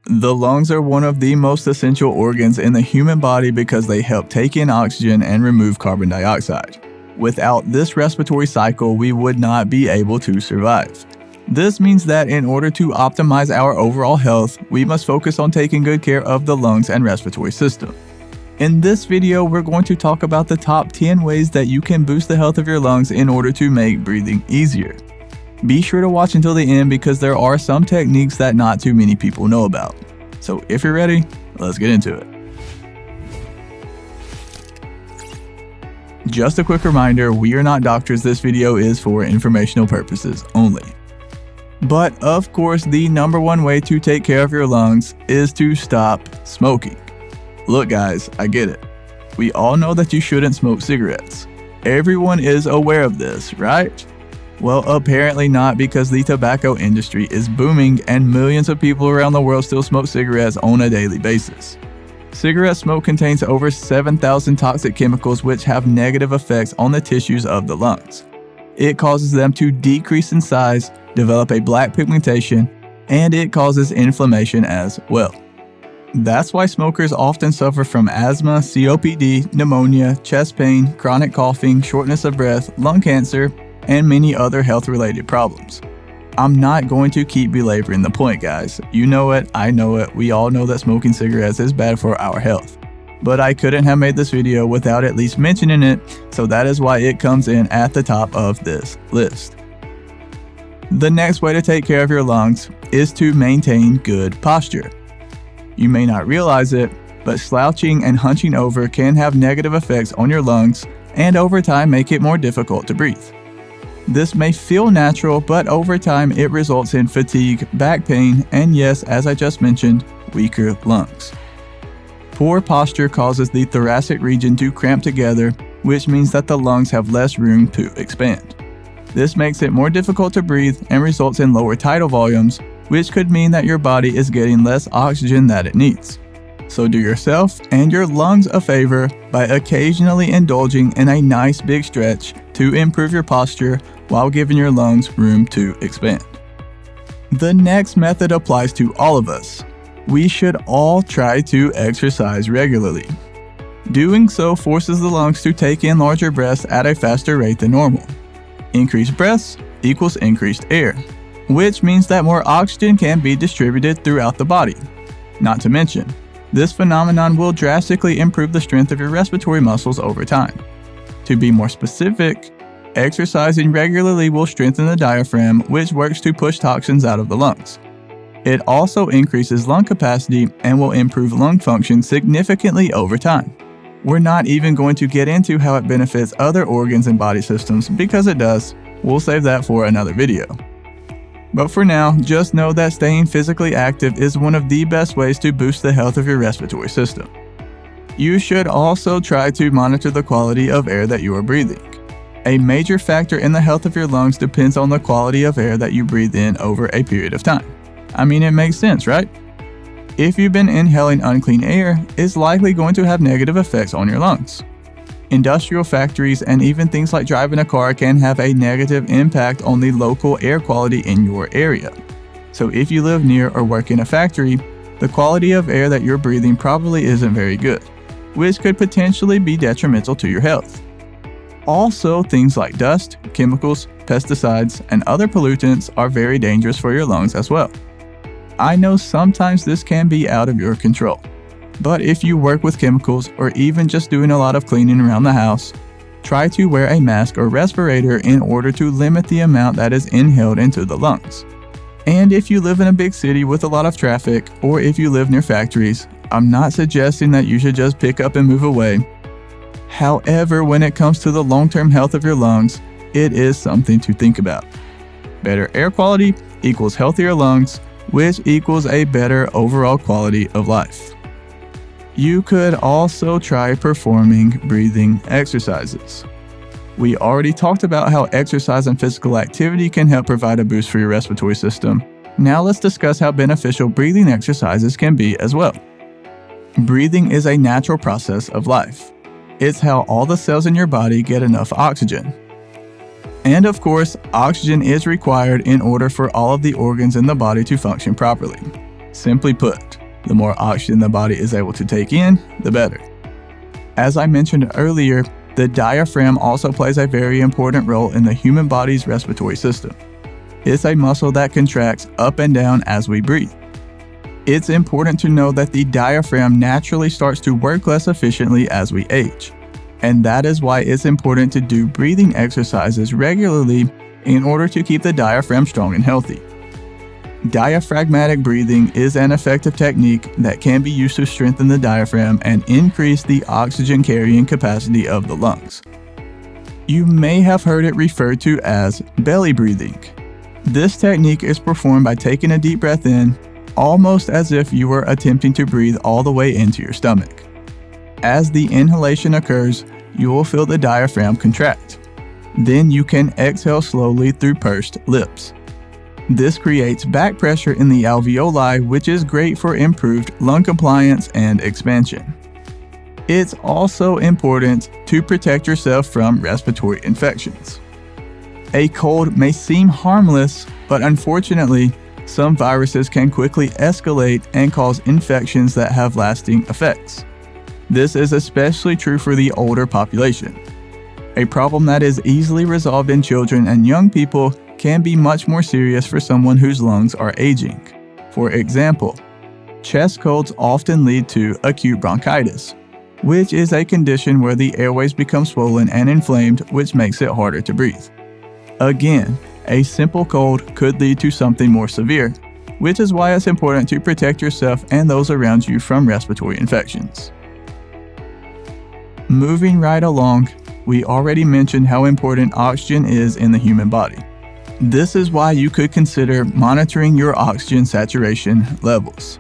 The lungs are one of the most essential organs in the human body because they help take in oxygen and remove carbon dioxide. Without this respiratory cycle, we would not be able to survive. This means that in order to optimize our overall health, we must focus on taking good care of the lungs and respiratory system. In this video, we're going to talk about the top 10 ways that you can boost the health of your lungs in order to make breathing easier. Be sure to watch until the end because there are some techniques that not too many people know about. So if you're ready, let's get into it. Just a quick reminder, we are not doctors. This video is for informational purposes only. But of course, the number one way to take care of your lungs is to stop smoking. Look guys, I get it. We all know that you shouldn't smoke cigarettes. Everyone is aware of this, right? Well, apparently not, because the tobacco industry is booming and millions of people around the world still smoke cigarettes on a daily basis. Cigarette smoke contains over 7,000 toxic chemicals which have negative effects on the tissues of the lungs. It causes them to decrease in size, develop a black pigmentation, and it causes inflammation as well. That's why smokers often suffer from asthma, COPD, pneumonia, chest pain, chronic coughing, shortness of breath, lung cancer, and many other health-related problems. I'm not going to keep belaboring the point, guys. You know it, I know it, we all know that smoking cigarettes is bad for our health. But I couldn't have made this video without at least mentioning it, so that is why it comes in at the top of this list. The next way to take care of your lungs is to maintain good posture. You may not realize it, but slouching and hunching over can have negative effects on your lungs and over time make it more difficult to breathe. This may feel natural, but over time it results in fatigue, back pain, and yes, as I just mentioned, weaker lungs. Poor posture causes the thoracic region to cramp together, which means that the lungs have less room to expand. This makes it more difficult to breathe and results in lower tidal volumes, which could mean that your body is getting less oxygen that it needs. So do yourself and your lungs a favor by occasionally indulging in a nice big stretch to improve your posture while giving your lungs room to expand. The next method applies to all of us. We should all try to exercise regularly. Doing so forces the lungs to take in larger breaths at a faster rate than normal. Increased breaths equals increased air, which means that more oxygen can be distributed throughout the body. Not to mention, this phenomenon will drastically improve the strength of your respiratory muscles over time. To be more specific, exercising regularly will strengthen the diaphragm, which works to push toxins out of the lungs. It also increases lung capacity and will improve lung function significantly over time. We're not even going to get into how it benefits other organs and body systems because it does. We'll save that for another video. But for now, just know that staying physically active is one of the best ways to boost the health of your respiratory system. You should also try to monitor the quality of air that you are breathing. A major factor in the health of your lungs depends on the quality of air that you breathe in over a period of time. I mean, it makes sense, right? If you've been inhaling unclean air, it's likely going to have negative effects on your lungs. Industrial factories and even things like driving a car can have a negative impact on the local air quality in your area. So if you live near or work in a factory, the quality of air that you're breathing probably isn't very good, which could potentially be detrimental to your health. Also, things like dust, chemicals, pesticides, and other pollutants are very dangerous for your lungs as well. I know sometimes this can be out of your control. But if you work with chemicals or even just doing a lot of cleaning around the house, try to wear a mask or respirator in order to limit the amount that is inhaled into the lungs. And if you live in a big city with a lot of traffic, or if you live near factories, I'm not suggesting that you should just pick up and move away. However, when it comes to the long-term health of your lungs, it is something to think about. Better air quality equals healthier lungs, which equals a better overall quality of life. You could also try performing breathing exercises. We already talked about how exercise and physical activity can help provide a boost for your respiratory system. Now let's discuss how beneficial breathing exercises can be as well. Breathing is a natural process of life. It's how all the cells in your body get enough oxygen. And of course, oxygen is required in order for all of the organs in the body to function properly. Simply put, the more oxygen the body is able to take in, the better. As I mentioned earlier, the diaphragm also plays a very important role in the human body's respiratory system. It's a muscle that contracts up and down as we breathe. It's important to know that the diaphragm naturally starts to work less efficiently as we age, and that is why it's important to do breathing exercises regularly in order to keep the diaphragm strong and healthy. Diaphragmatic breathing is an effective technique that can be used to strengthen the diaphragm and increase the oxygen carrying capacity of the lungs. You may have heard it referred to as belly breathing. This technique is performed by taking a deep breath in, almost as if you were attempting to breathe all the way into your stomach. As the inhalation occurs, you will feel the diaphragm contract. Then you can exhale slowly through pursed lips. This creates back pressure in the alveoli, which is great for improved lung compliance and expansion. It's also important to protect yourself from respiratory infections. A cold may seem harmless, but unfortunately, some viruses can quickly escalate and cause infections that have lasting effects. This is especially true for the older population. A problem that is easily resolved in children and young people can be much more serious for someone whose lungs are aging. For example, chest colds often lead to acute bronchitis, which is a condition where the airways become swollen and inflamed, which makes it harder to breathe. Again, a simple cold could lead to something more severe, which is why it's important to protect yourself and those around you from respiratory infections. Moving right along, we already mentioned how important oxygen is in the human body. This is why you could consider monitoring your oxygen saturation levels.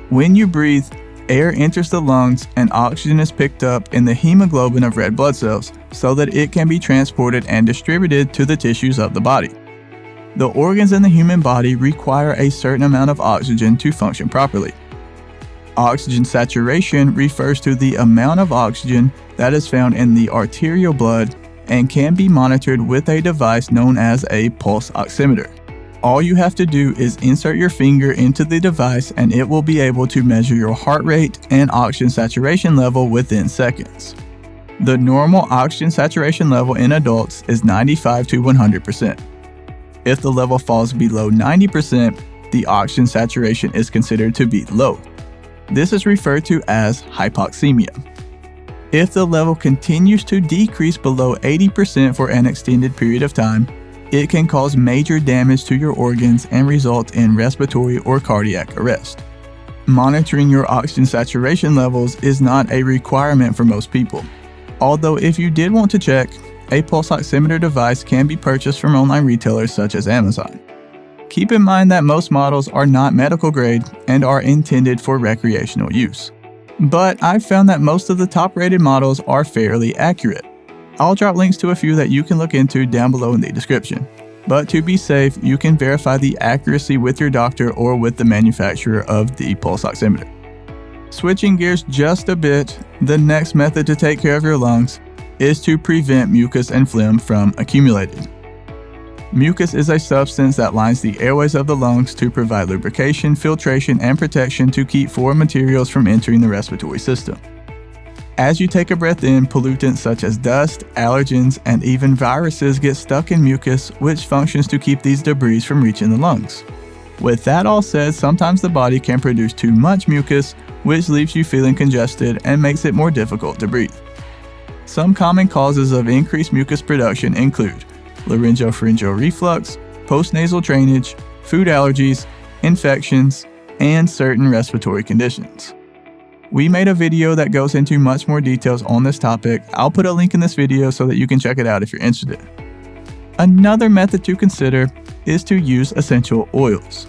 When you breathe, air enters the lungs and oxygen is picked up in the hemoglobin of red blood cells so that it can be transported and distributed to the tissues of the body. The organs in the human body require a certain amount of oxygen to function properly. Oxygen saturation refers to the amount of oxygen that is found in the arterial blood and can be monitored with a device known as a pulse oximeter. All you have to do is insert your finger into the device and it will be able to measure your heart rate and oxygen saturation level within seconds. The normal oxygen saturation level in adults is 95 to 100%. If the level falls below 90%, the oxygen saturation is considered to be low. This is referred to as hypoxemia. If the level continues to decrease below 80% for an extended period of time, it can cause major damage to your organs and result in respiratory or cardiac arrest. Monitoring your oxygen saturation levels is not a requirement for most people. Although if you did want to check, a pulse oximeter device can be purchased from online retailers such as Amazon. Keep in mind that most models are not medical grade and are intended for recreational use. But I've found that most of the top-rated models are fairly accurate. I'll drop links to a few that you can look into down below in the description. But to be safe, you can verify the accuracy with your doctor or with the manufacturer of the pulse oximeter. Switching gears just a bit, the next method to take care of your lungs is to prevent mucus and phlegm from accumulating. Mucus is a substance that lines the airways of the lungs to provide lubrication, filtration, and protection to keep foreign materials from entering the respiratory system. As you take a breath in, pollutants such as dust, allergens, and even viruses get stuck in mucus, which functions to keep these debris from reaching the lungs. With that all said, sometimes the body can produce too much mucus, which leaves you feeling congested and makes it more difficult to breathe. Some common causes of increased mucus production include laryngopharyngeal reflux, postnasal drainage, food allergies, infections, and certain respiratory conditions. We made a video that goes into much more details on this topic. I'll put a link in this video so that you can check it out if you're interested. Another method to consider is to use essential oils.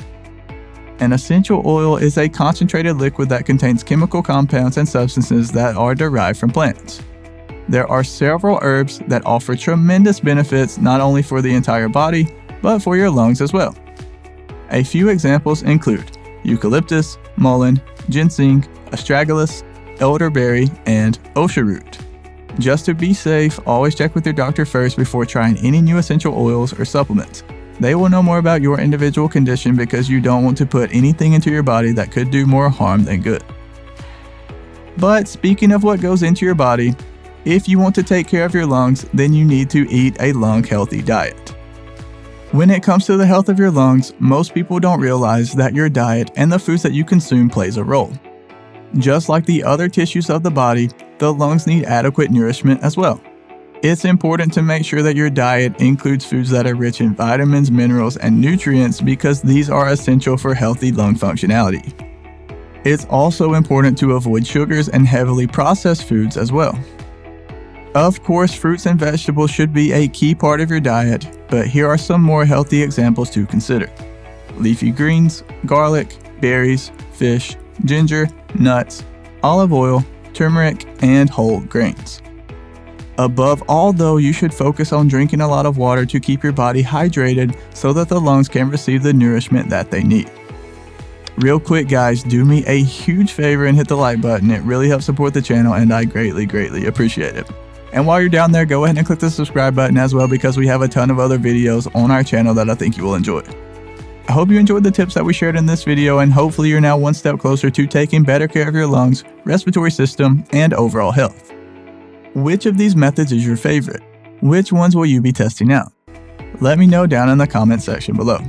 An essential oil is a concentrated liquid that contains chemical compounds and substances that are derived from plants. There are several herbs that offer tremendous benefits not only for the entire body, but for your lungs as well. A few examples include eucalyptus, mullein, ginseng, astragalus, elderberry, and osha root. Just to be safe, always check with your doctor first before trying any new essential oils or supplements. They will know more about your individual condition because you don't want to put anything into your body that could do more harm than good. But speaking of what goes into your body, if you want to take care of your lungs, then you need to eat a lung-healthy diet. When it comes to the health of your lungs, most people don't realize that your diet and the foods that you consume plays a role. Just like the other tissues of the body, the lungs need adequate nourishment as well. It's important to make sure that your diet includes foods that are rich in vitamins, minerals, and nutrients because these are essential for healthy lung functionality. It's also important to avoid sugars and heavily processed foods as well. Of course, fruits and vegetables should be a key part of your diet, but here are some more healthy examples to consider. Leafy greens, garlic, berries, fish, ginger, nuts, olive oil, turmeric, and whole grains. Above all though, you should focus on drinking a lot of water to keep your body hydrated so that the lungs can receive the nourishment that they need. Real quick guys, do me a huge favor and hit the like button. It really helps support the channel and I greatly appreciate it. And while you're down there, go ahead and click the subscribe button as well because we have a ton of other videos on our channel that I think you will enjoy. I hope you enjoyed the tips that we shared in this video and hopefully you're now one step closer to taking better care of your lungs, respiratory system, and overall health. Which of these methods is your favorite? Which ones will you be testing out? Let me know down in the comment section below.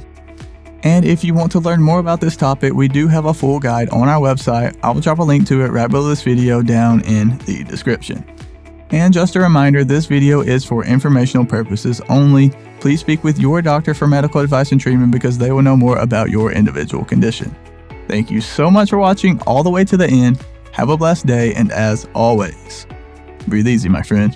And if you want to learn more about this topic, we do have a full guide on our website. I will drop a link to it right below this video down in the description. And just a reminder, this video is for informational purposes only. Please speak with your doctor for medical advice and treatment because they will know more about your individual condition. Thank you so much for watching all the way to the end. Have a blessed day, and as always, breathe easy, my friend.